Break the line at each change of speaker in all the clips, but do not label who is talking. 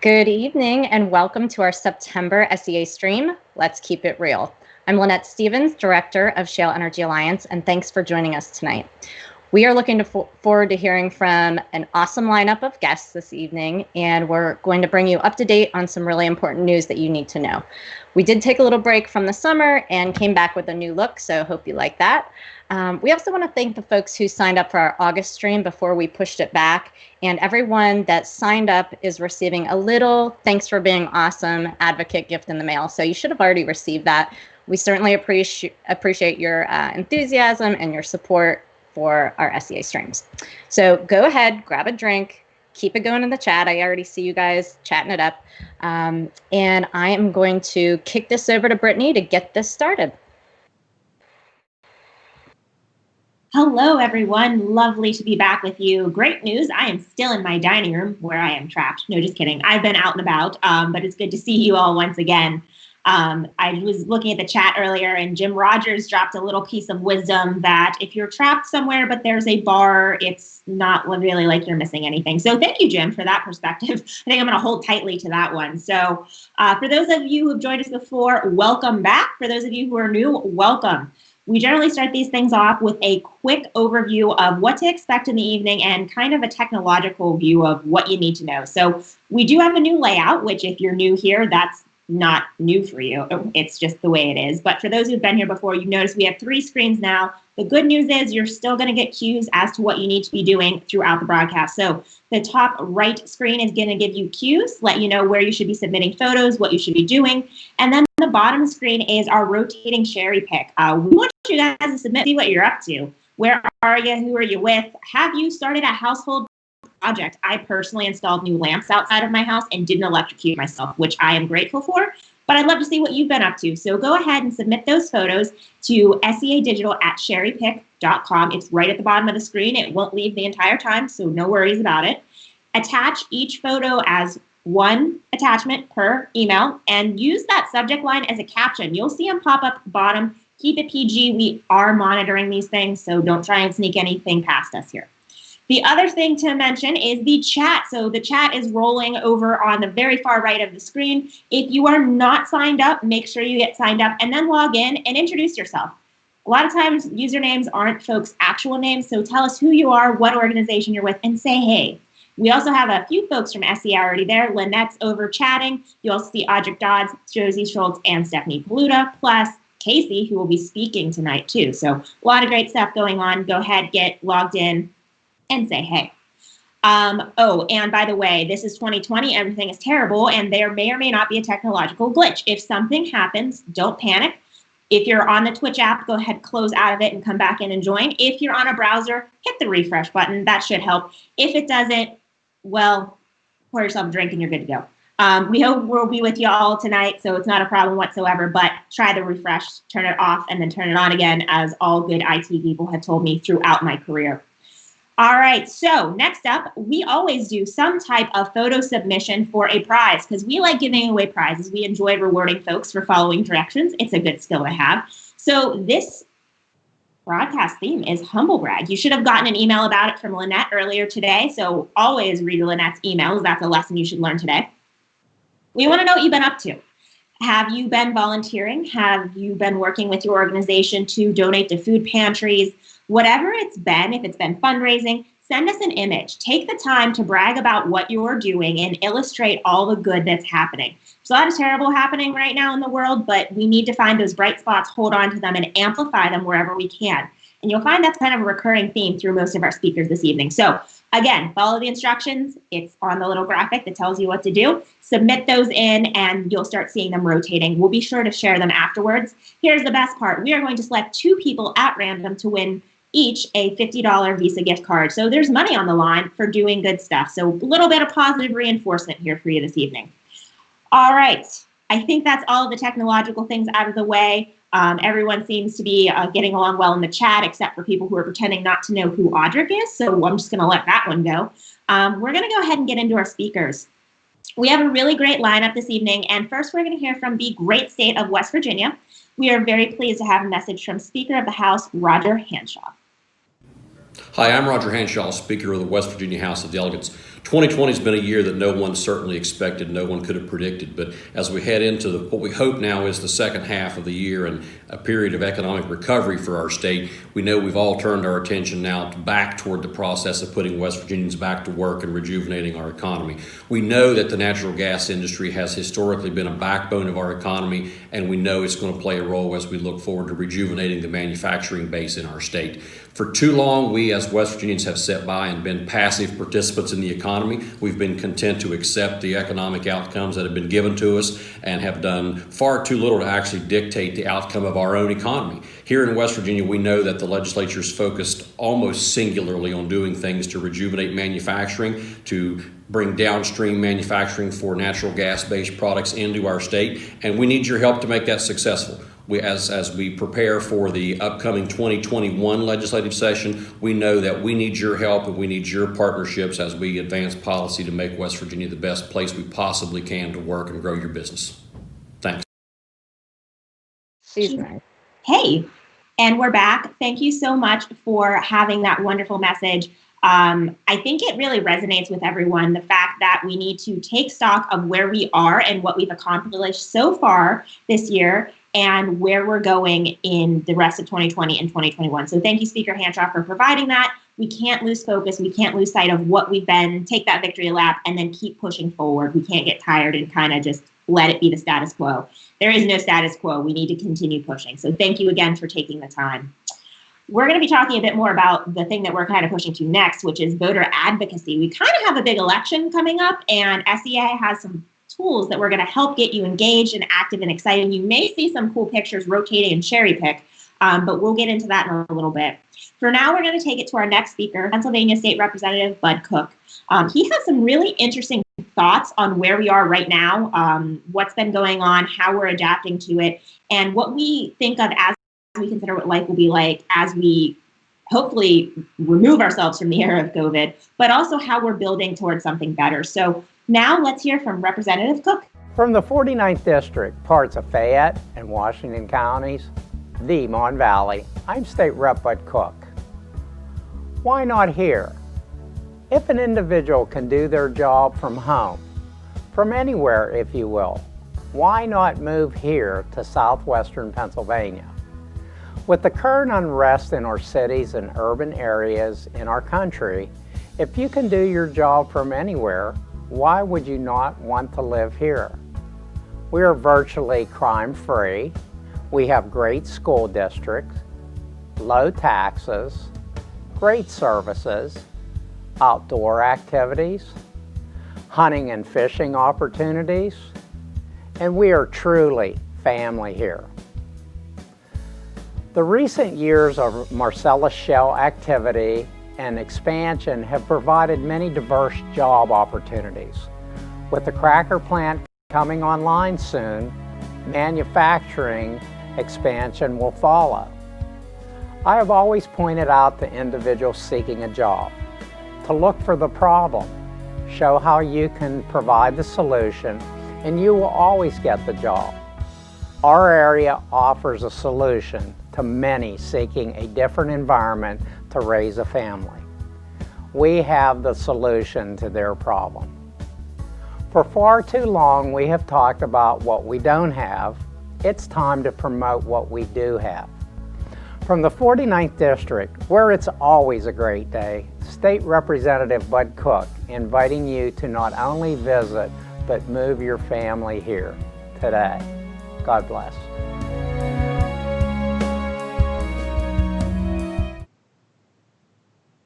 Good evening and welcome to our September SEA stream. Let's keep it real. I'm Lynette Stevens, Director of Shale Energy Alliance, and thanks for joining us tonight. We are looking forward to hearing from an awesome lineup of guests this evening, and we're going to bring you up to date on some really important news that you need to know. We did take a little break from the summer and came back with a new look, so hope you like that. We also want to thank the folks who signed up for our August stream before we pushed it back, and everyone that signed up is receiving a little thanks for being awesome advocate gift in the mail, so you should have already received that. We certainly appreciate your enthusiasm and your support for our SEA streams. So go ahead, grab a drink, keep it going in the chat. I already see you guys chatting it up. And I am going to kick this over to Brittany to get this started.
Hello, everyone. Lovely to be back with you. Great news. I am still in my dining room where I am trapped. No, just kidding. I've been out and about, but it's good to see you all once again. I was looking at the chat earlier, and Jim Rogers dropped a little piece of wisdom that if you're trapped somewhere but there's a bar, it's not really like you're missing anything. So thank you, Jim, for that perspective. I think I'm going to hold tightly to that one. So for those of you who have joined us before, welcome back. For those of you who are new, welcome. We generally start these things off with a quick overview of what to expect in the evening and kind of a technological view of what you need to know. So we do have a new layout, which if you're new here, that's not new for you. It's just the way it is. But for those who've been here before, you've noticed we have 3 screens now. The good news is you're still going to get cues as to what you need to be doing throughout the broadcast. So the top right screen is going to give you cues, let you know where you should be submitting photos, what you should be doing. And then the bottom screen is our rotating cherry pick. We want you guys to submit, see what you're up to. Where are you? Who are you with? Have you started a household project? I personally installed new lamps outside of my house and didn't electrocute myself, which I am grateful for, but I'd love to see what you've been up to. So go ahead and submit those photos to seadigital@sherrypick.com. It's right at the bottom of the screen. It won't leave the entire time, so no worries about it. Attach each photo as one attachment per email and use that subject line as a caption. You'll see them pop up at the bottom. Keep it PG. We are monitoring these things, so don't try and sneak anything past us here. The other thing to mention is the chat. So the chat is rolling over on the very far right of the screen. If you are not signed up, make sure you get signed up and then log in and introduce yourself. A lot of times usernames aren't folks' actual names, so tell us who you are, what organization you're with, and say hey. We also have a few folks from SEA already there. Lynette's over chatting. You also see Audric Dodds, Josie Schultz, and Stephanie Paluda, plus Casey, who will be speaking tonight too. So a lot of great stuff going on. Go ahead, get logged in and say hey. Oh, and by the way, this is 2020, everything is terrible, and there may or may not be a technological glitch. If something happens, don't panic. If you're on the Twitch app, go ahead, close out of it and come back in and join. If you're on a browser, hit the refresh button. That should help. If it doesn't, well, pour yourself a drink and you're good to go. We hope we'll be with you all tonight, so it's not a problem whatsoever, but try the refresh, turn it off, and then turn it on again, as all good IT people have told me throughout my career. All right, so next up, we always do some type of photo submission for a prize because we like giving away prizes. We enjoy rewarding folks for following directions. It's a good skill to have. So this broadcast theme is humble brag. You should have gotten an email about it from Lynette earlier today, so always read Lynette's emails. That's a lesson you should learn today. We want to know what you've been up to. Have you been volunteering? Have you been working with your organization to donate to food pantries? Whatever it's been, if it's been fundraising, send us an image. Take the time to brag about what you're doing and illustrate all the good that's happening. There's a lot of terrible happening right now in the world, but we need to find those bright spots, hold on to them, and amplify them wherever we can. And you'll find that's kind of a recurring theme through most of our speakers this evening. So again, follow the instructions. It's on the little graphic that tells you what to do. Submit those in and you'll start seeing them rotating. We'll be sure to share them afterwards. Here's the best part. We are going to select 2 people at random to win each a $50 Visa gift card. So there's money on the line for doing good stuff. So a little bit of positive reinforcement here for you this evening. All right. I think that's all of the technological things out of the way. Everyone seems to be getting along well in the chat, except for people who are pretending not to know who Audric is. So I'm just going to let that one go. We're going to go ahead and get into our speakers. We have a really great lineup this evening. And first, we're going to hear from the great state of West Virginia. We are very pleased to have a message from Speaker of the House, Roger Hanshaw.
Hi, I'm Roger Hanshaw, Speaker of the West Virginia House of Delegates. 2020 has been a year that no one certainly expected, no one could have predicted. But as we head into what we hope now is the second half of the year and a period of economic recovery for our state, we know we've all turned our attention now back toward the process of putting West Virginians back to work and rejuvenating our economy. We know that the natural gas industry has historically been a backbone of our economy, and we know it's going to play a role as we look forward to rejuvenating the manufacturing base in our state. For too long, we as West Virginians have sat by and been passive participants in the economy. We've been content to accept the economic outcomes that have been given to us and have done far too little to actually dictate the outcome of our own economy. Here in West Virginia, we know that the legislature is focused almost singularly on doing things to rejuvenate manufacturing, to bring downstream manufacturing for natural gas-based products into our state, and we need your help to make that successful. As we prepare for the upcoming 2021 legislative session, we know that we need your help and we need your partnerships as we advance policy to make West Virginia the best place we possibly can to work and grow your business. Thanks.
She's nice.
Hey, and we're back. Thank you so much for having that wonderful message. I think it really resonates with everyone, the fact that we need to take stock of where we are and what we've accomplished so far this year and where we're going in the rest of 2020 and 2021. So thank you, Speaker Hanshaw, for providing that. We can't lose focus. We can't lose sight of what we've been, take that victory lap, and then keep pushing forward. We can't get tired and kind of just let it be the status quo. There is no status quo. We need to continue pushing. So thank you again for taking the time. We're going to be talking a bit more about the thing that we're kind of pushing to next, which is voter advocacy. We kind of have a big election coming up, and SEA has some tools that we're going to help get you engaged and active and excited. You may see some cool pictures rotating and cherry pick, but we'll get into that in a little bit. For now, we're going to take it to our next speaker, Pennsylvania State Representative Bud Cook. He has some really interesting thoughts on where we are right now, what's been going on, how we're adapting to it, and what we think of as we consider what life will be like as we hopefully remove ourselves from the era of COVID, but also how we're building towards something better. So now let's hear from Representative Cook.
From the 49th District, parts of Fayette and Washington counties, the Mon Valley, I'm State Rep Bud Cook. Why not here? If an individual can do their job from home, from anywhere if you will, why not move here to southwestern Pennsylvania? With the current unrest in our cities and urban areas in our country, if you can do your job from anywhere, why would you not want to live here? We are virtually crime-free. We have great school districts, low taxes, great services, outdoor activities, hunting and fishing opportunities, and we are truly family here. The recent years of Marcellus Shale activity and expansion have provided many diverse job opportunities. With the cracker plant coming online soon, manufacturing expansion will follow. I have always pointed out to individuals seeking a job to look for the problem, show how you can provide the solution, and you will always get the job. Our area offers a solution to many seeking a different environment to raise a family. We have the solution to their problem. For far too long, we have talked about what we don't have. It's time to promote what we do have. From the 49th District, where it's always a great day, State Representative Bud Cook inviting you to not only visit, but move your family here today. God bless.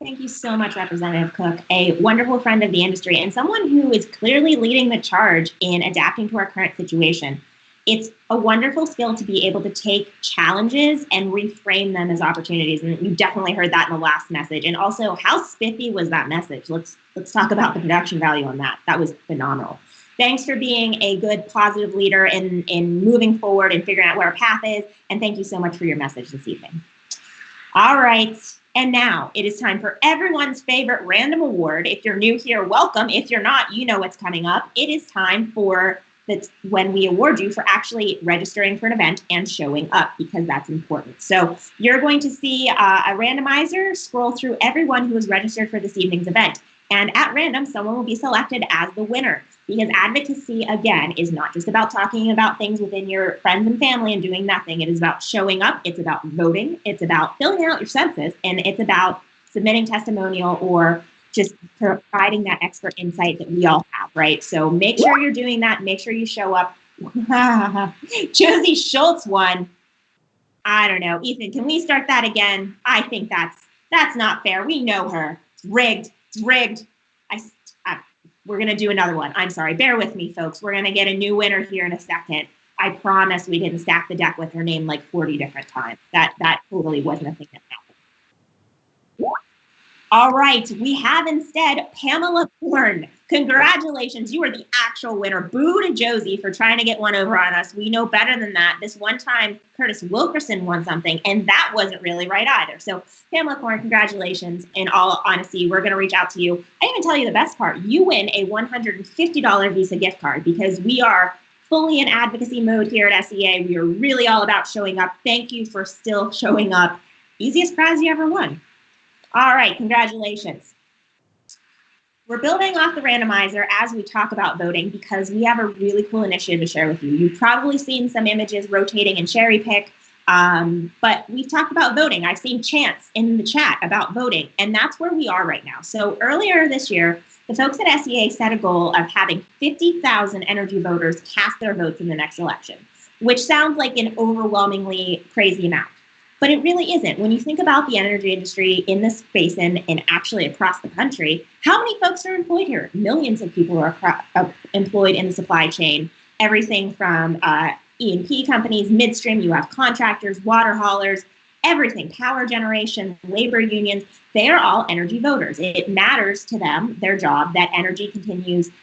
Thank you so much, Representative Cook, a wonderful friend of the industry and someone who is clearly leading the charge in adapting to our current situation. It's a wonderful skill to be able to take challenges and reframe them as opportunities. And you definitely heard that in the last message. And also, how spiffy was that message? Let's talk about the production value on that. That was phenomenal. Thanks for being a good, positive leader in moving forward and figuring out where our path is. And thank you so much for your message this evening. All right. And now it is time for everyone's favorite random award. If you're new here, welcome. If you're not, you know what's coming up. It is time for when we award you for actually registering for an event and showing up, because that's important. So you're going to see a randomizer scroll through everyone who is registered for this evening's event. And at random, someone will be selected as the winner, because advocacy, again, is not just about talking about things within your friends and family and doing nothing. It is about showing up. It's about voting. It's about filling out your census. And it's about submitting testimonial or just providing that expert insight that we all have, right? So make sure you're doing that. Make sure you show up. Josie Schultz won. I don't know. Ethan, can we start that again? I think that's not fair. We know her. It's rigged. It's rigged. We're going to do another one. I'm sorry. Bear with me, folks. We're going to get a new winner here in a second. I promise we didn't stack the deck with her name like 40 different times. That totally wasn't a thing that happened. All right. We have instead Pamela Bourne. Congratulations. You are the actual winner. Boo to Josie for trying to get one over on us. We know better than that. This one time, Curtis Wilkerson won something, and that wasn't really right either. So, Pamela Bourne, congratulations. In all honesty, we're going to reach out to you. I even tell you the best part. You win a $150 Visa gift card, because we are fully in advocacy mode here at SEA. We are really all about showing up. Thank you for still showing up. Easiest prize you ever won. All right, congratulations. We're building off the randomizer as we talk about voting, because we have a really cool initiative to share with you. You've probably seen some images rotating in Cherry Pick, but we've talked about voting. I've seen chants in the chat about voting, and that's where we are right now. So earlier this year, the folks at SEA set a goal of having 50,000 energy voters cast their votes in the next election, which sounds like an overwhelmingly crazy amount. But it really isn't. When you think about the energy industry in this basin and actually across the country, how many folks are employed here? Millions of people are employed in the supply chain. Everything from E&P companies, midstream, you have contractors, water haulers, everything, power generation, labor unions, they are all energy voters. It matters to them, their job, that energy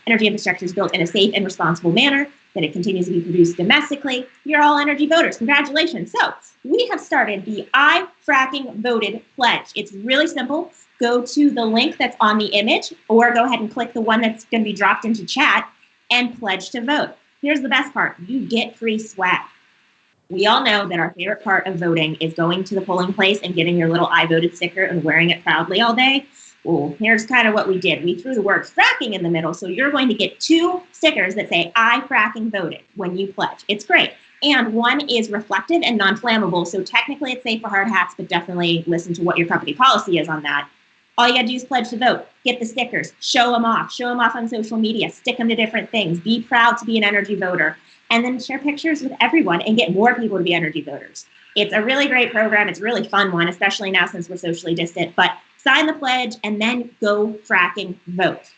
infrastructure is built in a safe and responsible manner, that it continues to be produced domestically. You're all energy voters. Congratulations. So we have started the I Fracking Voted pledge. It's really simple. Go to the link that's on the image, or go ahead and click the one that's going to be dropped into chat and pledge to vote. Here's the best part. You get free swag. We all know that our favorite part of voting is going to the polling place and getting your little I voted sticker and wearing it proudly all day. Well, here's kind of what we did. We threw the word fracking in the middle, so you're going to get 2 stickers that say I Fracking Voted when you pledge. It's great. And one is reflective and non-flammable, so technically it's safe for hard hats, but definitely listen to what your company policy is on that. All you got to do is pledge to vote, get the stickers, show them off on social media, stick them to different things, be proud to be an energy voter, and then share pictures with everyone and get more people to be energy voters. It's a really great program. It's a really fun one, especially now since we're socially distant, but sign the pledge and then go fracking vote.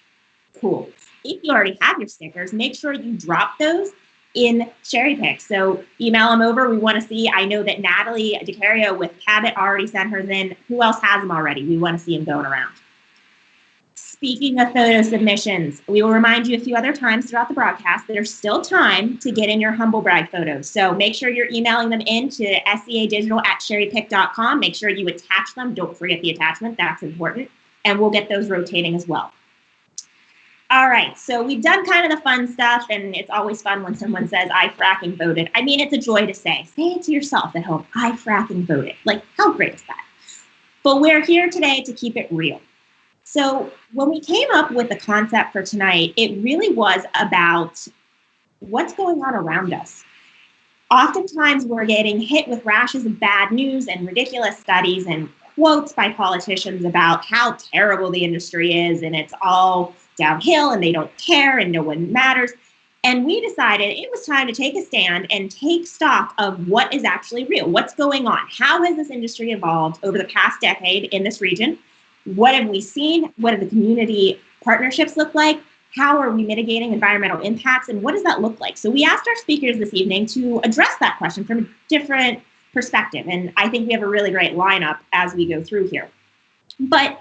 Cool. If you already have your stickers, make sure you drop those in Cherry Pick. So email them over. We want to see. I know that Natalie DiCario with Cabot already sent hers in. Who else has them already? We want to see them going around. Speaking of photo submissions, we will remind you a few other times throughout the broadcast that there's still time to get in your humble brag photos. So make sure you're emailing them in to seadigital@cherrypick.com. Make sure you attach them. Don't forget the attachment. That's important. And we'll get those rotating as well. All right, so we've done kind of the fun stuff, and it's always fun when someone says, I fracking voted. I mean, it's a joy to say. Say it to yourself at home, I fracking voted. Like, how great is that? But we're here today to keep it real. So when we came up with the concept for tonight, it really was about what's going on around us. Oftentimes, we're getting hit with rashes of bad news and ridiculous studies and quotes by politicians about how terrible the industry is, and it's all downhill and they don't care and no one matters. And we decided it was time to take a stand and take stock of what is actually real. What's going on? How has this industry evolved over the past decade in this region? What have we seen? What do the community partnerships look like? How are we mitigating environmental impacts? And what does that look like? So we asked our speakers this evening to address that question from a different perspective. And I think we have a really great lineup as we go through here. But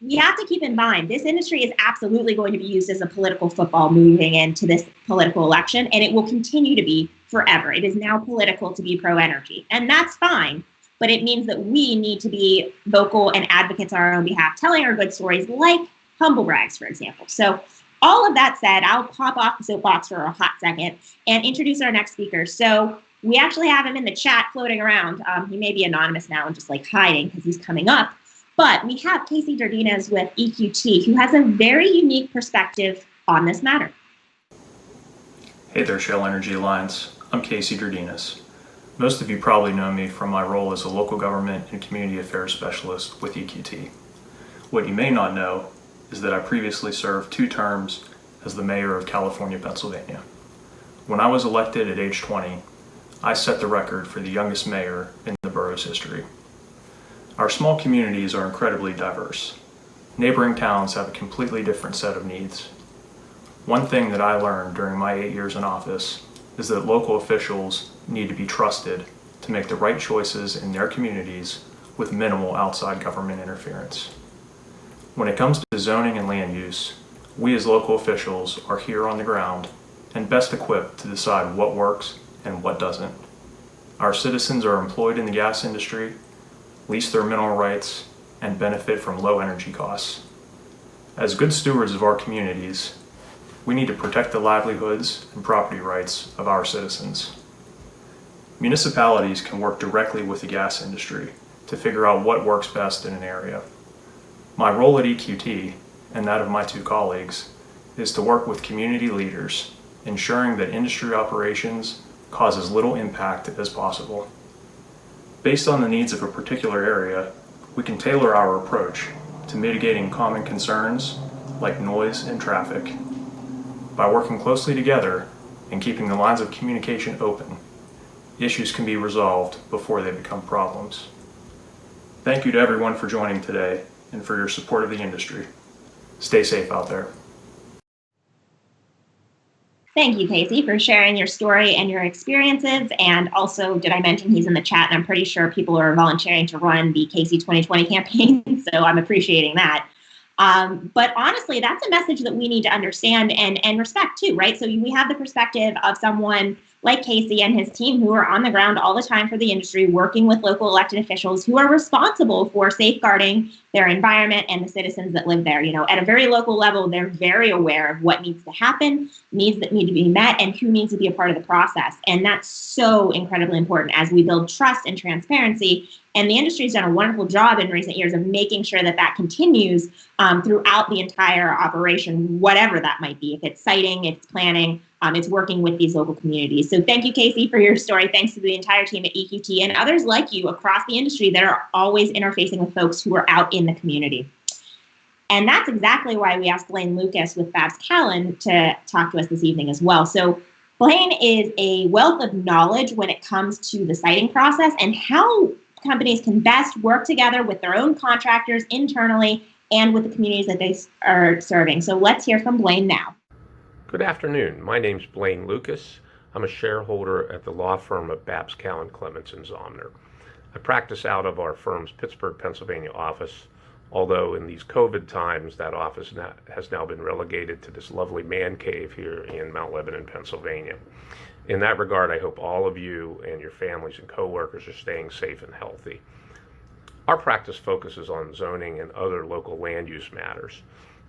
we have to keep in mind, this industry is absolutely going to be used as a political football moving into this political election, and it will continue to be forever. It is now political to be pro-energy, and that's fine, but it means that we need to be vocal and advocates on our own behalf, telling our good stories like humble brags, for example. So all of that said, I'll pop off the soapbox for a hot second and introduce our next speaker. So we actually have him in the chat floating around. He may be anonymous now and just like hiding because he's coming up. But we have Casey Jardinez with EQT, who has a very unique perspective on this matter.
Hey there, Shale Energy Alliance. I'm Casey Jardinez. Most of you probably know me from my role as a local government and community affairs specialist with EQT. What you may not know is that I previously served 2 terms as the mayor of California, Pennsylvania. When I was elected at age 20, I set the record for the youngest mayor in the borough's history. Our small communities are incredibly diverse. Neighboring towns have a completely different set of needs. One thing that I learned during my 8 years in office is that local officials need to be trusted to make the right choices in their communities with minimal outside government interference. When it comes to zoning and land use, we as local officials are here on the ground and best equipped to decide what works and what doesn't. Our citizens are employed in the gas industry, lease their mineral rights, and benefit from low energy costs. As good stewards of our communities, we need to protect the livelihoods and property rights of our citizens. Municipalities can work directly with the gas industry to figure out what works best in an area. My role at EQT, and that of my 2 colleagues, is to work with community leaders, ensuring that industry operations cause as little impact as possible. Based on the needs of a particular area, we can tailor our approach to mitigating common concerns like noise and traffic. By working closely together and keeping the lines of communication open, issues can be resolved before they become problems. Thank you to everyone for joining today and for your support of the industry. Stay safe out there.
Thank you, Casey, for sharing your story and your experiences. And also, did I mention he's in the chat? And I'm pretty sure people are volunteering to run the Casey 2020 campaign, so I'm appreciating that. But honestly, that's a message that we need to understand and respect too, right? So we have the perspective of someone like Casey and his team who are on the ground all the time for the industry, working with local elected officials who are responsible for safeguarding their environment and the citizens that live there. You know, at a very local level, they're very aware of what needs to happen, needs that need to be met, and who needs to be a part of the process. And that's so incredibly important as we build trust and transparency. And the industry's done a wonderful job in recent years of making sure that that continues throughout the entire operation, whatever that might be. If it's siting, it's planning, it's working with these local communities. So thank you, Casey, for your story. Thanks to the entire team at EQT and others like you across the industry that are always interfacing with folks who are out in the community. And that's exactly why we asked Blaine Lucas with Babs Callan to talk to us this evening as well. So Blaine is a wealth of knowledge when it comes to the siting process and how companies can best work together with their own contractors internally and with the communities that they are serving. So let's hear from Blaine now.
Good afternoon. My name's Blaine Lucas. I'm a shareholder at the law firm of Babs Callan Clements and Zomner. I practice out of our firm's Pittsburgh, Pennsylvania office, although in these COVID times that office has now been relegated to this lovely man cave here in Mount Lebanon, Pennsylvania. In that regard, I hope all of you and your families and coworkers are staying safe and healthy. Our practice focuses on zoning and other local land use matters.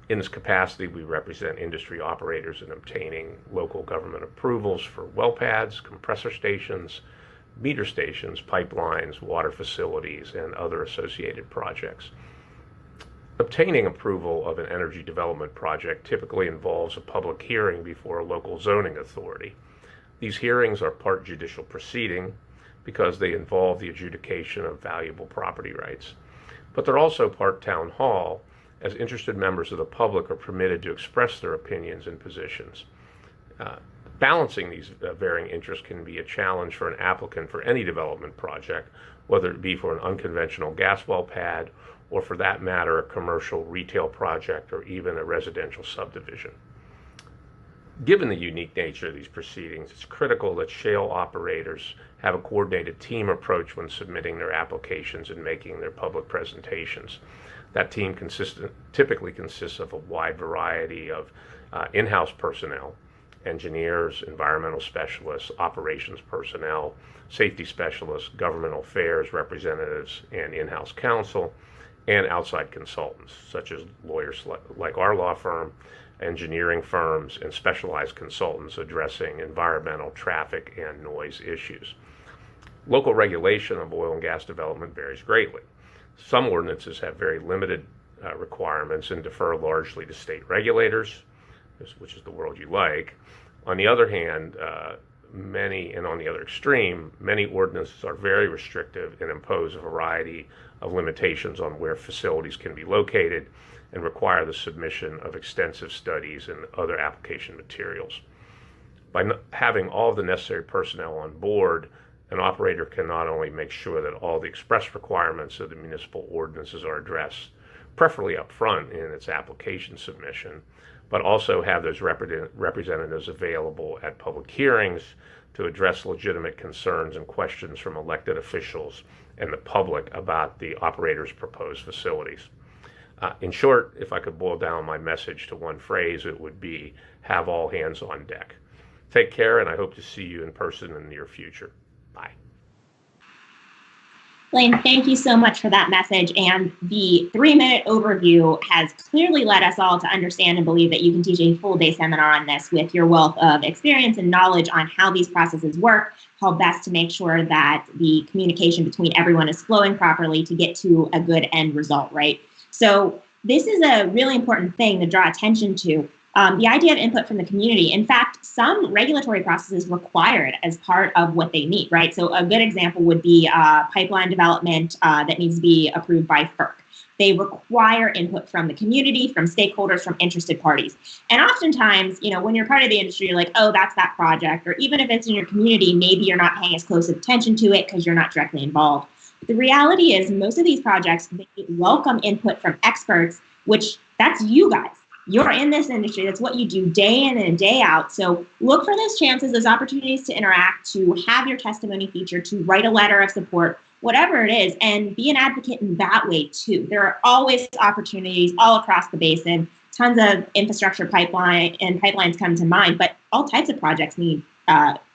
In this capacity, we represent industry operators in obtaining local government approvals for well pads, compressor stations, meter stations, pipelines, water facilities, and other associated projects. Obtaining approval of an energy development project typically involves a public hearing before a local zoning authority. These hearings are part judicial proceeding because they involve the adjudication of valuable property rights. But they're also part town hall, as interested members of the public are permitted to express their opinions and positions. Balancing these varying interests can be a challenge for an applicant for any development project, whether it be for an unconventional gas well pad, or for that matter, a commercial retail project, or even a residential subdivision. Given the unique nature of these proceedings, it's critical that shale operators have a coordinated team approach when submitting their applications and making their public presentations. That team typically consists of a wide variety of in-house personnel, engineers, environmental specialists, operations personnel, safety specialists, governmental affairs representatives, and in-house counsel, and outside consultants, such as lawyers like our law firm, engineering firms, and specialized consultants addressing environmental, traffic, and noise issues. Local regulation of oil and gas development varies greatly. Some ordinances have very limited requirements and defer largely to state regulators, which is the world you like. On the other hand, on the other extreme, many ordinances are very restrictive and impose a variety of limitations on where facilities can be located and require the submission of extensive studies and other application materials. By having all of the necessary personnel on board, an operator can not only make sure that all the express requirements of the municipal ordinances are addressed, preferably up front in its application submission, but also have those representatives available at public hearings to address legitimate concerns and questions from elected officials and the public about the operator's proposed facilities. In short, if I could boil down my message to one phrase, it would be, have all hands on deck. Take care, and I hope to see you in person in the near future. Bye.
Blaine, thank you so much for that message. And the 3-minute overview has clearly led us all to understand and believe that you can teach a full day seminar on this with your wealth of experience and knowledge on how these processes work, how best to make sure that the communication between everyone is flowing properly to get to a good end result, right? So this is a really important thing to draw attention to. The idea of input from the community. In fact, some regulatory processes require it as part of what they need, right? So a good example would be pipeline development that needs to be approved by FERC. They require input from the community, from stakeholders, from interested parties. And oftentimes, when you're part of the industry, you're like, oh, that's that project. Or even if it's in your community, maybe you're not paying as close attention to it because you're not directly involved. But the reality is most of these projects, they welcome input from experts, which that's you guys. You're in this industry. That's what you do day in and day out. So look for those chances, those opportunities to interact, to have your testimony featured, to write a letter of support, whatever it is, and be an advocate in that way too. There are always opportunities all across the basin. Tons of infrastructure pipelines come to mind, but all types of projects need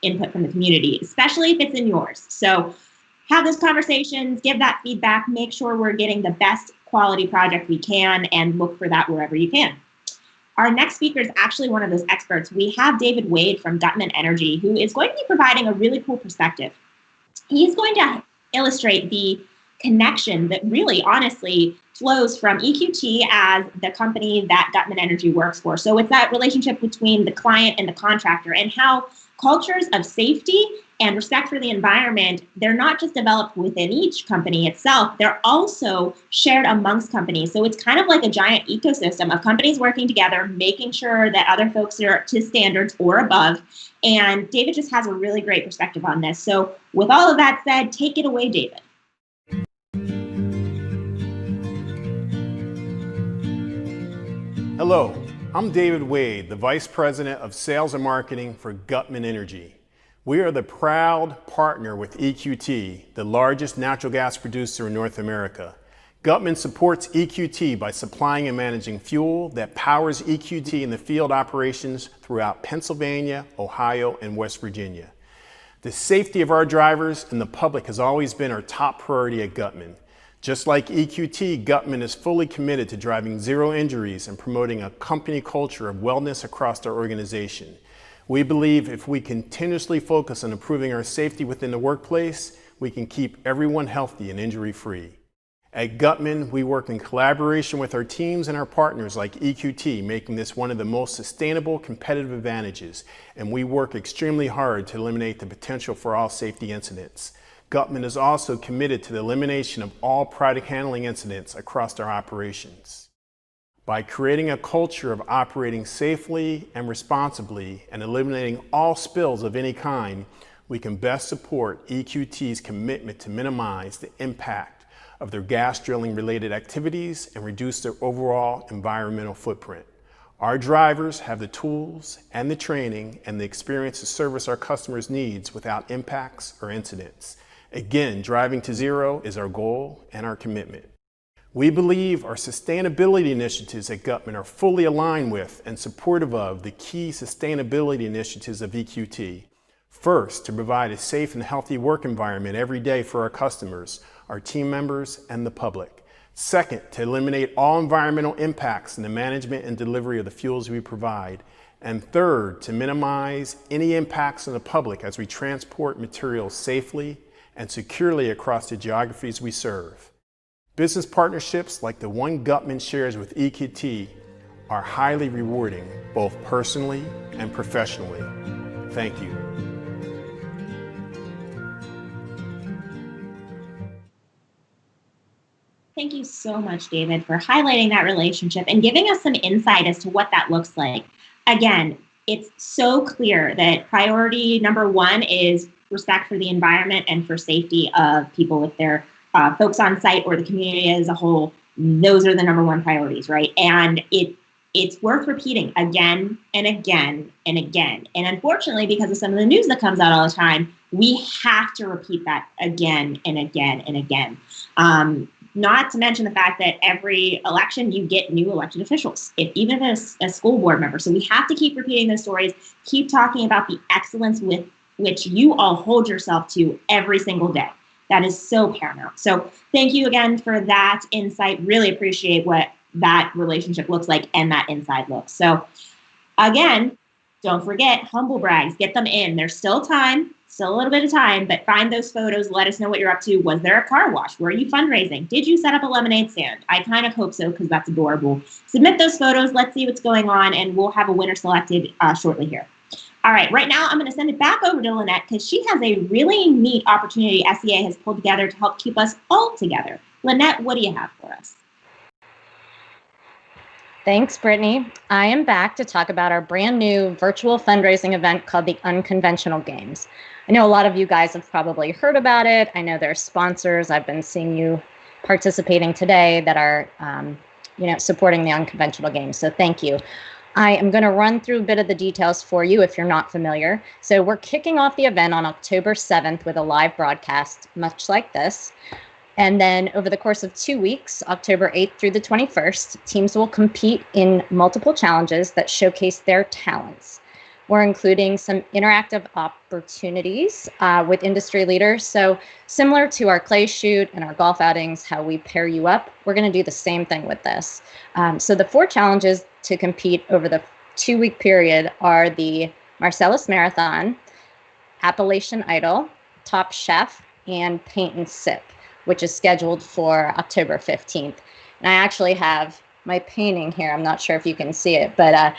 input from the community, especially if it's in yours. So have those conversations, give that feedback, make sure we're getting the best quality project we can, and look for that wherever you can. Our next speaker is actually one of those experts. We have David Wade from Gutman Energy, who is going to be providing a really cool perspective. He's going to illustrate the connection that really honestly flows from EQT as the company that Gutman Energy works for. So it's that relationship between the client and the contractor, and how cultures of safety and respect for the environment, they're not just developed within each company itself, they're also shared amongst companies. So it's kind of like a giant ecosystem of companies working together, making sure that other folks are to standards or above. And David just has a really great perspective on this. So with all of that said, take it away, David.
Hello, I'm David Wade, the Vice President of Sales and Marketing for Gutman Energy. We are the proud partner with EQT, the largest natural gas producer in North America. Gutman supports EQT by supplying and managing fuel that powers EQT in the field operations throughout Pennsylvania, Ohio, and West Virginia. The safety of our drivers and the public has always been our top priority at Gutman. Just like EQT, Gutman is fully committed to driving zero injuries and promoting a company culture of wellness across our organization. We believe if we continuously focus on improving our safety within the workplace, we can keep everyone healthy and injury-free. At Gutman, we work in collaboration with our teams and our partners like EQT, making this one of the most sustainable competitive advantages, and we work extremely hard to eliminate the potential for all safety incidents. Gutman is also committed to the elimination of all product handling incidents across our operations. By creating a culture of operating safely and responsibly and eliminating all spills of any kind, we can best support EQT's commitment to minimize the impact of their gas drilling related activities and reduce their overall environmental footprint. Our drivers have the tools and the training and the experience to service our customers' needs without impacts or incidents. Again, driving to zero is our goal and our commitment. We believe our sustainability initiatives at Gutman are fully aligned with and supportive of the key sustainability initiatives of EQT. First, to provide a safe and healthy work environment every day for our customers, our team members, and the public. Second, to eliminate all environmental impacts in the management and delivery of the fuels we provide. And third, to minimize any impacts on the public as we transport materials safely and securely across the geographies we serve. Business partnerships like the one Gutman shares with EQT are highly rewarding, both personally and professionally. Thank you.
Thank you so much, David, for highlighting that relationship and giving us some insight as to what that looks like. Again, it's so clear that priority number one is respect for the environment and for safety of people, if they're folks on site or the community as a whole. Those are the number one priorities, right? And it's worth repeating again and again and again. And unfortunately, because of some of the news that comes out all the time, we have to repeat that again and again and again. Not to mention the fact that every election you get new elected officials, even as a school board member. So we have to keep repeating those stories, keep talking about the excellence with which you all hold yourself to every single day. That is so paramount. So thank you again for that insight. Really appreciate what that relationship looks like and that inside looks. So again, don't forget humble brags, get them in. There's still time. Still a little bit of time, but find those photos. Let us know what you're up to. Was there a car wash? Were you fundraising? Did you set up a lemonade stand? I kind of hope so because that's adorable. Submit those photos. Let's see what's going on, and we'll have a winner selected shortly here. All right, right now I'm going to send it back over to Lynette because she has a really neat opportunity SEA has pulled together to help keep us all together. Lynette, what do you have for us?
Thanks, Brittany. I am back to talk about our brand new virtual fundraising event called the Unconventional Games. I know a lot of you guys have probably heard about it. I know there are sponsors. I've been seeing you participating today that are, supporting the Unconventional Games. So thank you. I am going to run through a bit of the details for you if you're not familiar. So we're kicking off the event on October 7th with a live broadcast, much like this. And then over the course of 2 weeks, October 8th through the 21st, teams will compete in multiple challenges that showcase their talents. We're including some interactive opportunities with industry leaders. So similar to our clay shoot and our golf outings, how we pair you up, we're going to do the same thing with this. So the 4 challenges to compete over the 2-week period are the Marcellus Marathon, Appalachian Idol, Top Chef, and Paint and Sip, which is scheduled for October 15th. And I actually have my painting here. I'm not sure if you can see it, but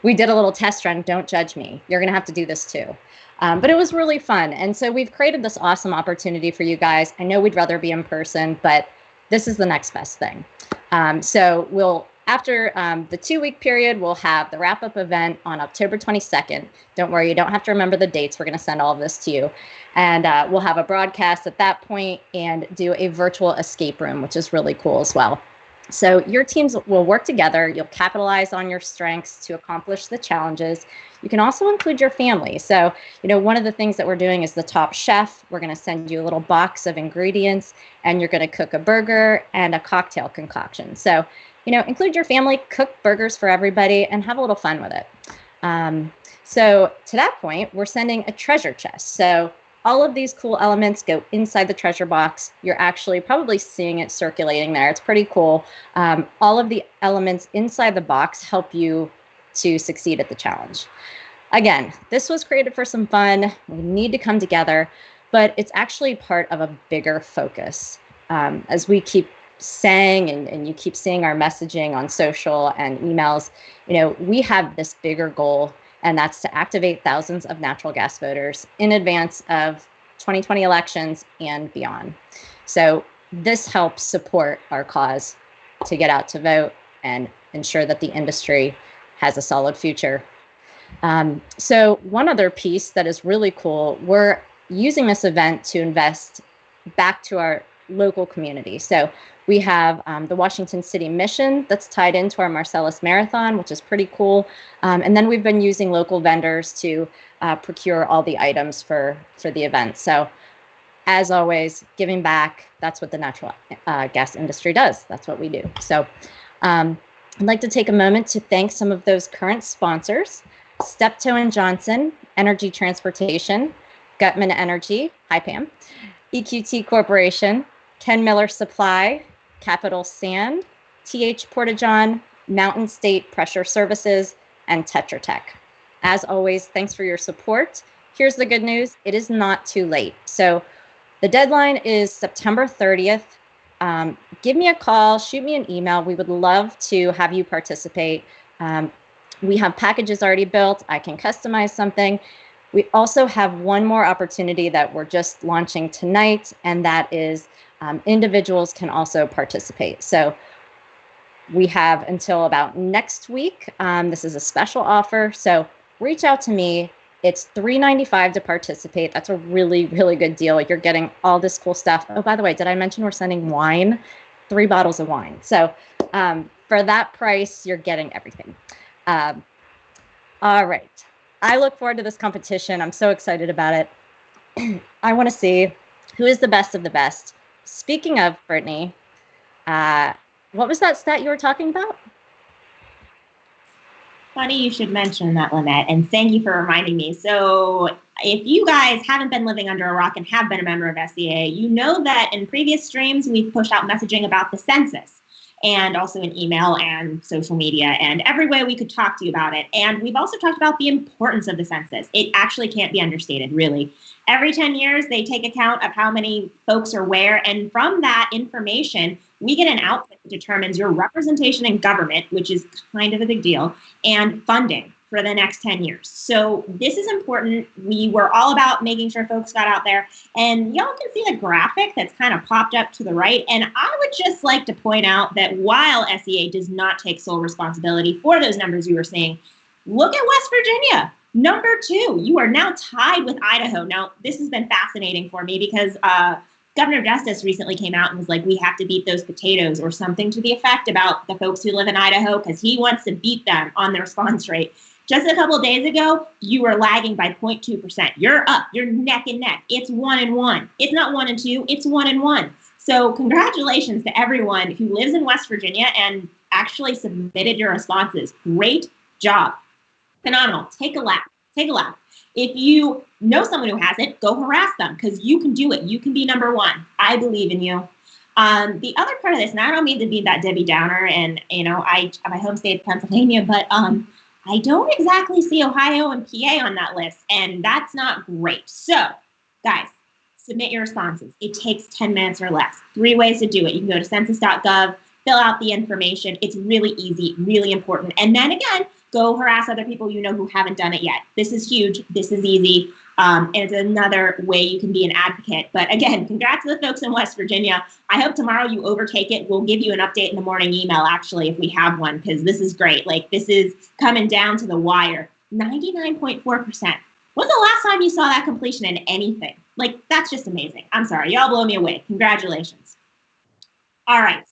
we did a little test run. Don't judge me. You're going to have to do this too. But it was really fun. And so we've created this awesome opportunity for you guys. I know we'd rather be in person, but this is the next best thing. So after the 2-week period, we'll have the wrap-up event on October 22nd. Don't worry, you don't have to remember the dates. We're going to send all of this to you. And we'll have a broadcast at that point and do a virtual escape room, which is really cool as well. So your teams will work together. You'll capitalize on your strengths to accomplish the challenges. You can also include your family. So, one of the things that we're doing is the Top Chef. We're going to send you a little box of ingredients, and you're going to cook a burger and a cocktail concoction. So, include your family, cook burgers for everybody, and have a little fun with it. So to that point, we're sending a treasure chest. So all of these cool elements go inside the treasure box. You're actually probably seeing it circulating there. It's pretty cool. All of the elements inside the box help you to succeed at the challenge. Again, this was created for some fun. We need to come together, but it's actually part of a bigger focus. As we keep saying, and you keep seeing our messaging on social and emails, we have this bigger goal, and that's to activate thousands of natural gas voters in advance of 2020 elections and beyond. So this helps support our cause to get out to vote and ensure that the industry has a solid future. So one other piece that is really cool, we're using this event to invest back to our local community. So we have the Washington City Mission that's tied into our Marcellus Marathon, which is pretty cool. And then we've been using local vendors to procure all the items for the event. So as always, giving back, that's what the natural gas industry does. That's what we do. So I'd like to take a moment to thank some of those current sponsors: Steptoe and Johnson, Energy Transportation, Gutman Energy, hi Pam, EQT Corporation, Ken Miller Supply, Capital Sand, TH Portageon, Mountain State Pressure Services, and Tetra Tech. As always, thanks for your support. Here's the good news. It is not too late. So the deadline is September 30th give me a call, shoot me an email. We would love to have you participate. We have packages already built. I can customize something. We also have one more opportunity that we're just launching tonight, and that is individuals can also participate. So we have until about next week. This is a special offer. So reach out to me. It's $3.95 to participate. That's a really, really good deal. You're getting all this cool stuff. Oh, by the way, did I mention we're sending wine? 3 bottles of wine. So for that price, you're getting everything. All right. I look forward to this competition. I'm so excited about it. I want to see who is the best of the best. Speaking of, Brittany, what was that stat you were talking about?
Funny you should mention that, Lynette, and thank you for reminding me. So if you guys haven't been living under a rock and have been a member of SEA, you know that in previous streams, we've pushed out messaging about the census, and also in email and social media and every way we could talk to you about it. And we've also talked about the importance of the census. It actually can't be understated, really. Every 10 years, they take account of how many folks are where, and from that information, we get an output that determines your representation in government, which is kind of a big deal, and funding for the next 10 years. So this is important. We were all about making sure folks got out there, and y'all can see the graphic that's kind of popped up to the right. And I would just like to point out that while SEA does not take sole responsibility for those numbers you were seeing, look at West Virginia. Number 2, you are now tied with Idaho. Now, this has been fascinating for me because Governor Justice recently came out and was like, we have to beat those potatoes, or something to the effect about the folks who live in Idaho, because he wants to beat them on their response rate. Just a couple of days ago, you were lagging by 0.2%. You're up. You're neck and neck. It's 1 and 1. It's not 1 and 2. It's 1 and 1. So congratulations to everyone who lives in West Virginia and actually submitted your responses. Great job. Phenomenal. Take a lap. Take a lap. If you know someone who hasn't, go harass them, because you can do it. You can be number 1. I believe in you. The other part of this, and I don't mean to be that Debbie Downer, and my home state of Pennsylvania, but I don't exactly see Ohio and PA on that list, and that's not great. So, guys, submit your responses. It takes 10 minutes or less. 3 ways to do it. You can go to census.gov, fill out the information. It's really easy, really important. And then again, go harass other people you know who haven't done it yet. This is huge. This is easy. And it's another way you can be an advocate. But again, congrats to the folks in West Virginia. I hope tomorrow you overtake it. We'll give you an update in the morning email, actually, if we have one, because this is great. Like, this is coming down to the wire. 99.4%. When's the last time you saw that completion in anything? Like, that's just amazing. I'm sorry. Y'all blow me away. Congratulations. All right.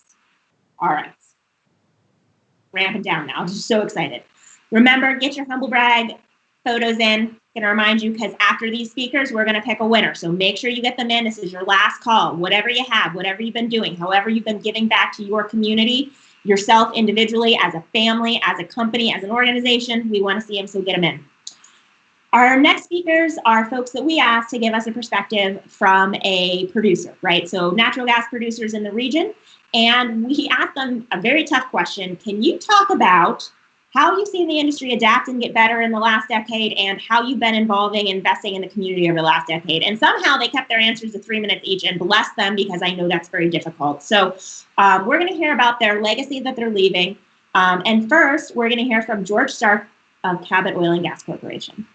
Ramping down now. I'm just so excited. Remember, get your humble brag photos in. I'm going to remind you, because after these speakers, we're going to pick a winner. So make sure you get them in. This is your last call. Whatever you have, whatever you've been doing, however you've been giving back to your community, yourself individually, as a family, as a company, as an organization, we want to see them, so get them in. Our next speakers are folks that we asked to give us a perspective from a producer, right? So natural gas producers in the region. And we asked them a very tough question. Can you talk about how you've seen the industry adapt and get better in the last decade, and how you've been investing in the community over the last decade? And somehow they kept their answers to 3 minutes each, and bless them, because I know that's very difficult. So we're going to hear about their legacy that they're leaving. And first, we're going to hear from George Stark of Cabot Oil and Gas Corporation.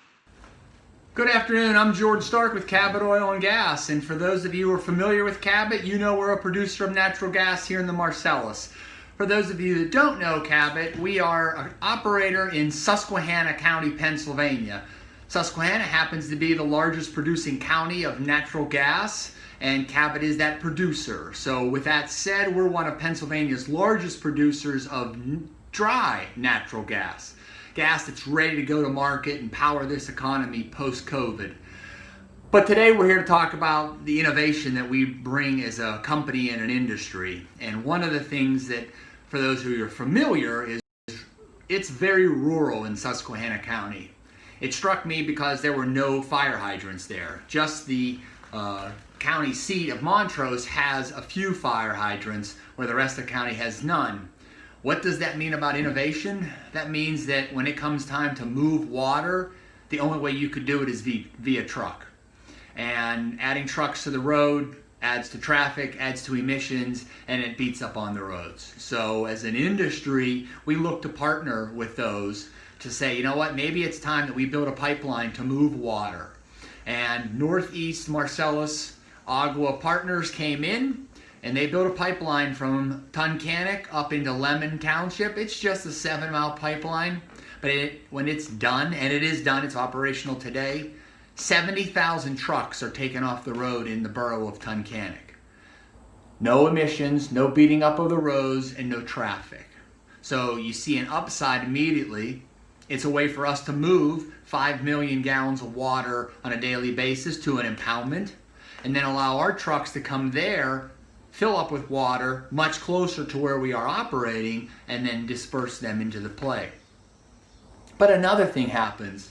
Good afternoon, I'm George Stark with Cabot Oil and Gas, and for those of you who are familiar with Cabot, you know we're a producer of natural gas here in the Marcellus. For those of you that don't know Cabot, we are an operator in Susquehanna County, Pennsylvania. Susquehanna happens to be the largest producing county of natural gas, and Cabot is that producer. So with that said, we're one of Pennsylvania's largest producers of dry natural gas. Gas that's ready to go to market and power this economy post-COVID. But today we're here to talk about the innovation that we bring as a company and an industry. And one of the things that, for those who are familiar, is it's very rural in Susquehanna County. It struck me because there were no fire hydrants there. Just the county seat of Montrose has a few fire hydrants, where the rest of the county has none. What does that mean about innovation? That means that when it comes time to move water, the only way you could do it is via truck. And adding trucks to the road adds to traffic, adds to emissions, and it beats up on the roads. So as an industry, we look to partner with those to say, you know what, maybe it's time that we build a pipeline to move water. And Northeast Marcellus Agua Partners came in and they built a pipeline from Tunkhannock up into Lemon Township. It's just a 7-mile pipeline, but when it's done, and it is done, it's operational today, 70,000 trucks are taken off the road in the borough of Tunkhannock. No emissions, no beating up of the roads, and no traffic. So you see an upside immediately. It's a way for us to move 5 million gallons of water on a daily basis to an impoundment, and then allow our trucks to come there, fill up with water much closer to where we are operating, and then disperse them into the play. But another thing happens.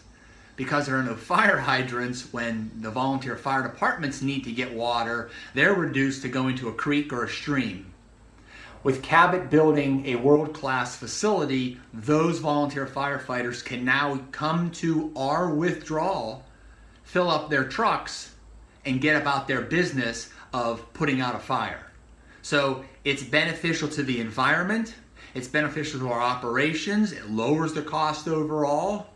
Because there are no fire hydrants, when the volunteer fire departments need to get water, they're reduced to going to a creek or a stream. With Cabot building a world-class facility, those volunteer firefighters can now come to our withdrawal, fill up their trucks, and get about their business of putting out a fire. So it's beneficial to the environment, it's beneficial to our operations, it lowers the cost overall,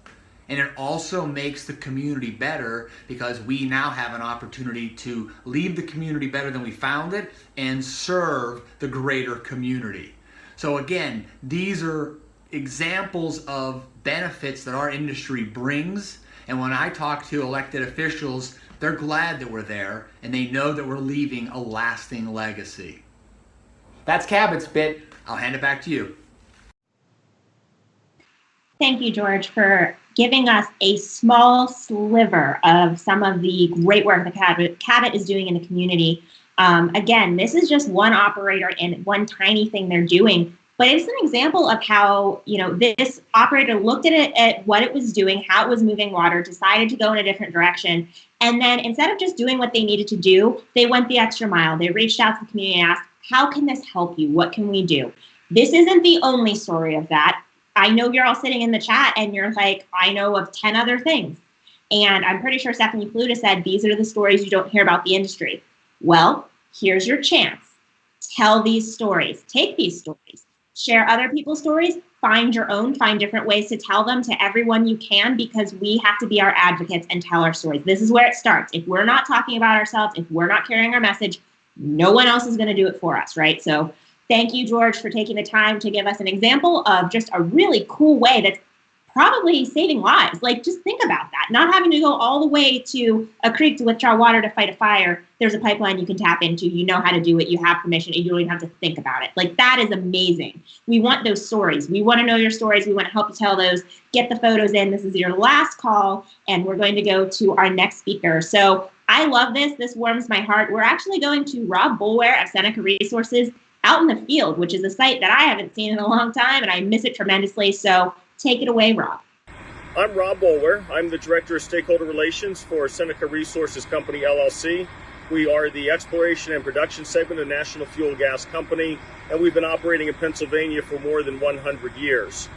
and it also makes the community better because we now have an opportunity to leave the community better than we found it and serve the greater community. So again, these are examples of benefits that our industry brings. And when I talk to elected officials, they're glad that we're there and they know that we're leaving a lasting legacy. That's Cabot's bit. I'll hand it back to you.
Thank you, George, for giving us a small sliver of some of the great work that Cabot is doing in the community. Again, this is just one operator and one tiny thing they're doing, but it's an example of how, this operator looked at it, at what it was doing, how it was moving water, decided to go in a different direction. And then instead of just doing what they needed to do, they went the extra mile. They reached out to the community and asked, how can this help you? What can we do? This isn't the only story of that. I know you're all sitting in the chat and you're like, I know of 10 other things. And I'm pretty sure Stephanie Pluta said, these are the stories you don't hear about the industry. Well, here's your chance. Tell these stories. Take these stories. Share other people's stories. Find your own. Find different ways to tell them to everyone you can, because we have to be our advocates and tell our stories. This is where it starts. If we're not talking about ourselves, if we're not carrying our message, no one else is going to do it for us, right? So thank you, George, for taking the time to give us an example of just a really cool way that's probably saving lives. Like, just think about that. Not having to go all the way to a creek to withdraw water to fight a fire. There's a pipeline you can tap into. You know how to do it. You have permission, and you don't even have to think about it. Like, that is amazing. We want those stories. We want to know your stories. We want to help you tell those. Get the photos in. This is your last call, and we're going to go to our next speaker. So I love this. This warms my heart. We're actually going to Rob Boulware of Seneca Resources out in the field, which is a site that I haven't seen in a long time, and I miss it tremendously. So take it away, Rob.
I'm Rob Boulware. I'm the Director of Stakeholder Relations for Seneca Resources Company, LLC. We are the exploration and production segment of National Fuel Gas Company, and we've been operating in Pennsylvania for more than 100 years.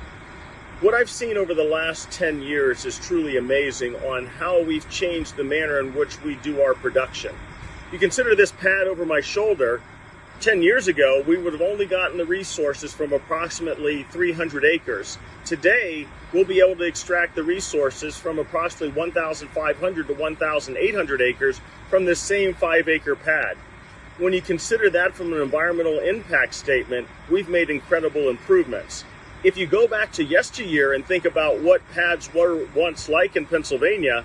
What I've seen over the last 10 years is truly amazing on how we've changed the manner in which we do our production. You consider this pad over my shoulder. 10 years ago, we would have only gotten the resources from approximately 300 acres. Today, we'll be able to extract the resources from approximately 1,500 to 1,800 acres from this same 5-acre pad. When you consider that from an environmental impact statement, we've made incredible improvements. If you go back to yesteryear and think about what pads were once like in Pennsylvania,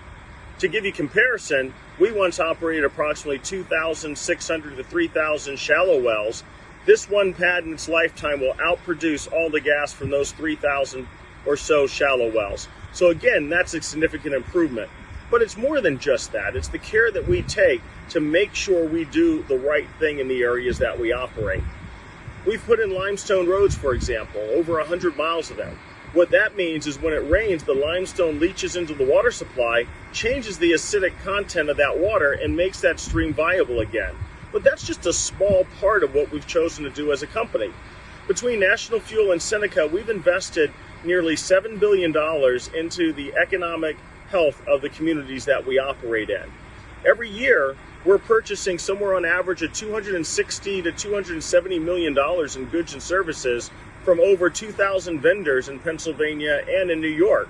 to give you comparison, we once operated approximately 2,600 to 3,000 shallow wells. This one pad in its lifetime will outproduce all the gas from those 3,000 or so shallow wells. So again, that's a significant improvement. But it's more than just that. It's the care that we take to make sure we do the right thing in the areas that we operate. We've put in limestone roads, for example, over 100 miles of them. What that means is when it rains, the limestone leaches into the water supply, changes the acidic content of that water, and makes that stream viable again. But that's just a small part of what we've chosen to do as a company. Between National Fuel and Seneca, we've invested nearly $7 billion into the economic health of the communities that we operate in. Every year, we're purchasing somewhere on average of $260 to $270 million in goods and services from over 2,000 vendors in Pennsylvania and in New York.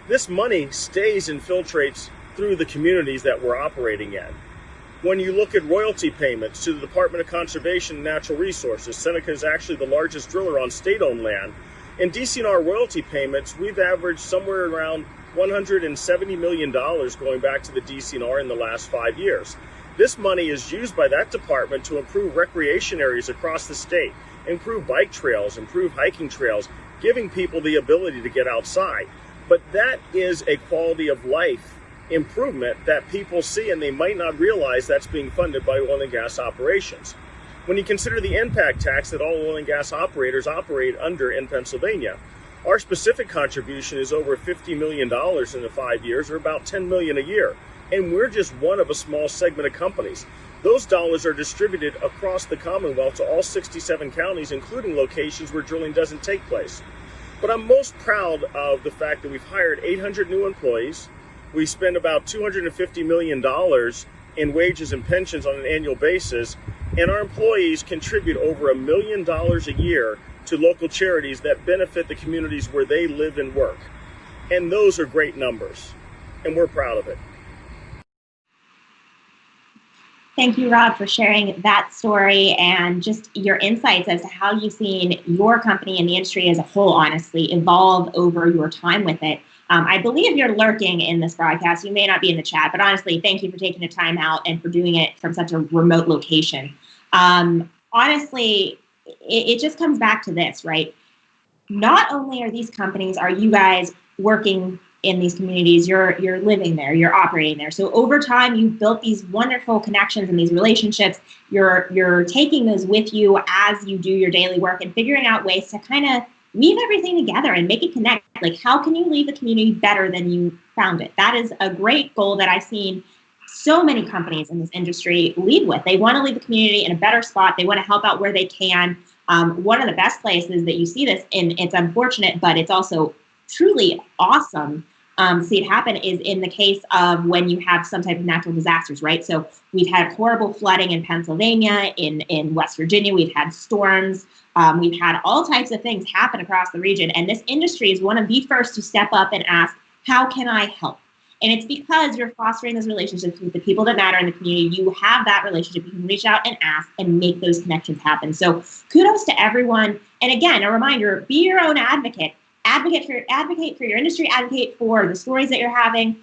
This money stays and filtrates through the communities that we're operating in. When you look at royalty payments to the Department of Conservation and Natural Resources, Seneca is actually the largest driller on state-owned land. In DCNR royalty payments, we've averaged somewhere around $170 million going back to the DCNR in the last 5 years. This money is used by that department to improve recreation areas across the state, improve bike trails, improve hiking trails, giving people the ability to get outside. But that is a quality of life improvement that people see, and they might not realize that's being funded by oil and gas operations. When you consider the impact tax that all oil and gas operators operate under in Pennsylvania, our specific contribution is over $50 million in the 5 years, or about $10 million a year. And we're just one of a small segment of companies. Those dollars are distributed across the Commonwealth to all 67 counties, including locations where drilling doesn't take place. But I'm most proud of the fact that we've hired 800 new employees. We spend about $250 million in wages and pensions on an annual basis, and our employees contribute over $1 million a year to local charities that benefit the communities where they live and work. And those are great numbers, and we're proud of it.
Thank you, Rob, for sharing that story and just your insights as to how you've seen your company and the industry as a whole, honestly, evolve over your time with it. I believe you're lurking in this broadcast. You may not be in the chat, but honestly, thank you for taking the time out and for doing it from such a remote location. Honestly, it just comes back to this, right? Not only are you guys working in these communities, you're living there, you're operating there. So over time, you've built these wonderful connections and these relationships. You're taking those with you as you do your daily work and figuring out ways to kind of weave everything together and make it connect. Like, how can you leave the community better than you found it? That is a great goal that I've seen so many companies in this industry lead with. They want to leave the community in a better spot. They want to help out where they can. One of the best places that you see this, and it's unfortunate, but it's also truly awesome see it happen, is in the case of when you have some type of natural disasters, right? So we've had horrible flooding in Pennsylvania, in West Virginia, we've had storms, we've had all types of things happen across the region. And this industry is one of the first to step up and ask, how can I help? And it's because you're fostering those relationships with the people that matter in the community. You have that relationship. You can reach out and ask and make those connections happen. So kudos to everyone. And again, a reminder, be your own advocate. Advocate for your industry, advocate for the stories that you're having.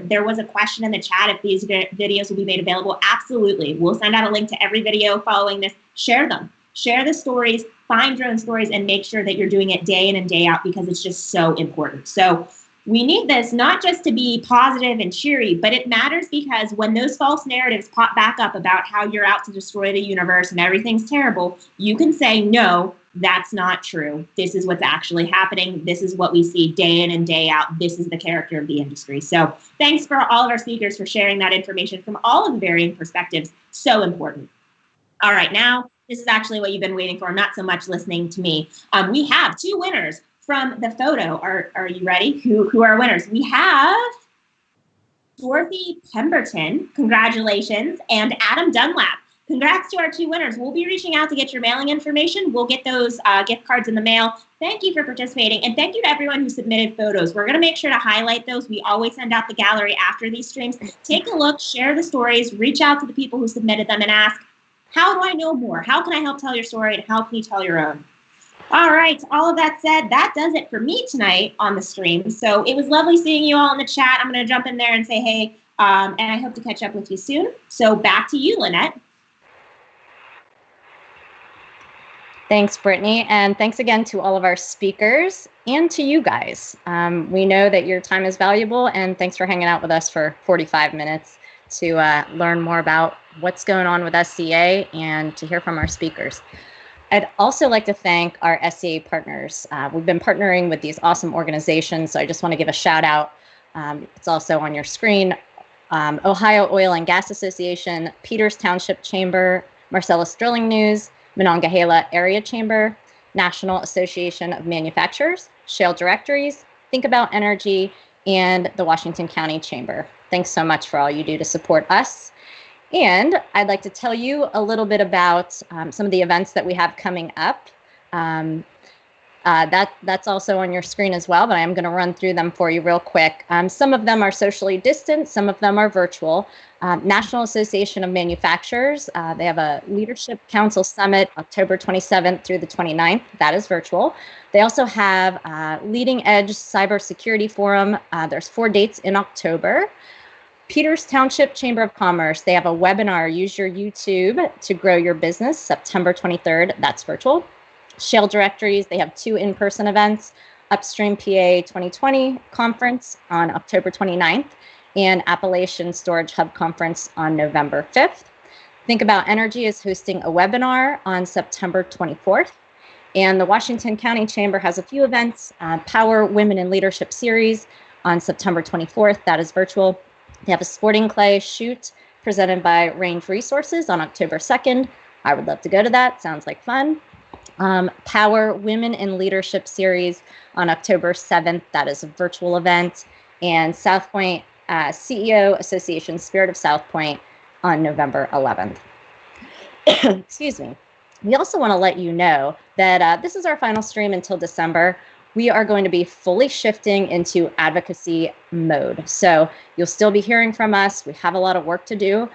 There was a question in the chat if these videos will be made available. Absolutely. We'll send out a link to every video following this. Share them. Share the stories, find your own stories, and make sure that you're doing it day in and day out, because it's just so important. So we need this not just to be positive and cheery, but it matters because when those false narratives pop back up about how you're out to destroy the universe and everything's terrible, you can say, no, that's not true. This is what's actually happening. This is what we see day in and day out. This is the character of the industry. So thanks for all of our speakers for sharing that information from all of the varying perspectives. So important. All right, now this is actually what you've been waiting for, not so much listening to me. We have two winners from the photo. Are you ready? Who are winners? We have Dorothy Pemberton, congratulations, and Adam Dunlap. Congrats to our two winners. We'll be reaching out to get your mailing information. We'll get those gift cards in the mail. Thank you for participating, and thank you to everyone who submitted photos. We're going to make sure to highlight those. We always send out the gallery after these streams. Take a look, share the stories, reach out to the people who submitted them and ask, how do I know more? How can I help tell your story, and how can you tell your own? All right, all of that said, that does it for me tonight on the stream. So it was lovely seeing you all in the chat. I'm going to jump in there and say hey, and I hope to catch up with you soon. So back to you, Lynette.
Thanks, Brittany, and thanks again to all of our speakers and to you guys. We know that your time is valuable, and thanks for hanging out with us for 45 minutes to learn more about what's going on with SCA and to hear from our speakers. I'd also like to thank our SCA partners. We've been partnering with these awesome organizations, so I just want to give a shout out. It's also on your screen. Ohio Oil and Gas Association, Peters Township Chamber, Marcellus Drilling News, Monongahela Area Chamber, National Association of Manufacturers, Shale Directories, Think About Energy, and the Washington County Chamber. Thanks so much for all you do to support us. And I'd like to tell you a little bit about some of the events that we have coming up. That's also on your screen as well, but I'm going to run through them for you real quick. Some of them are socially distant, some of them are virtual. National Association of Manufacturers, they have a Leadership Council Summit, October 27th through the 29th. That is virtual. They also have Leading Edge Cybersecurity Forum. There's 4 dates in October. Peters Township Chamber of Commerce, they have a webinar, Use Your YouTube to Grow Your Business, September 23rd. That's virtual. Shale Directories, they have 2 in-person events, Upstream PA 2020 Conference on October 29th and Appalachian Storage Hub Conference on November 5th. Think About Energy is hosting a webinar on September 24th. And the Washington County Chamber has a few events, Power Women in Leadership Series on September 24th. That is virtual. They have a sporting clay shoot presented by Range Resources on October 2nd. I would love to go to that. Sounds like fun. Power Women in Leadership Series on October 7th. That is a virtual event. And South Point CEO Association Spirit of South Point on November 11th. Excuse me. We also want to let you know that this is our final stream until December. We are going to be fully shifting into advocacy mode. So you'll still be hearing from us. We have a lot of work to do.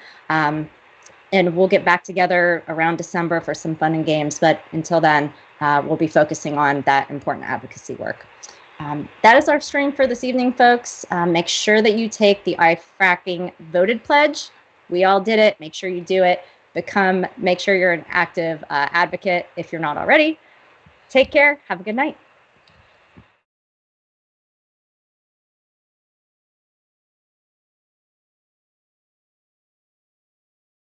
And we'll get back together around December for some fun and games. But until then, we'll be focusing on that important advocacy work. That is our stream for this evening, folks. Make sure that you take the I Fracking Voted pledge. We all did it. Make sure you do it. Make sure you're an active advocate if you're not already. Take care. Have a good night.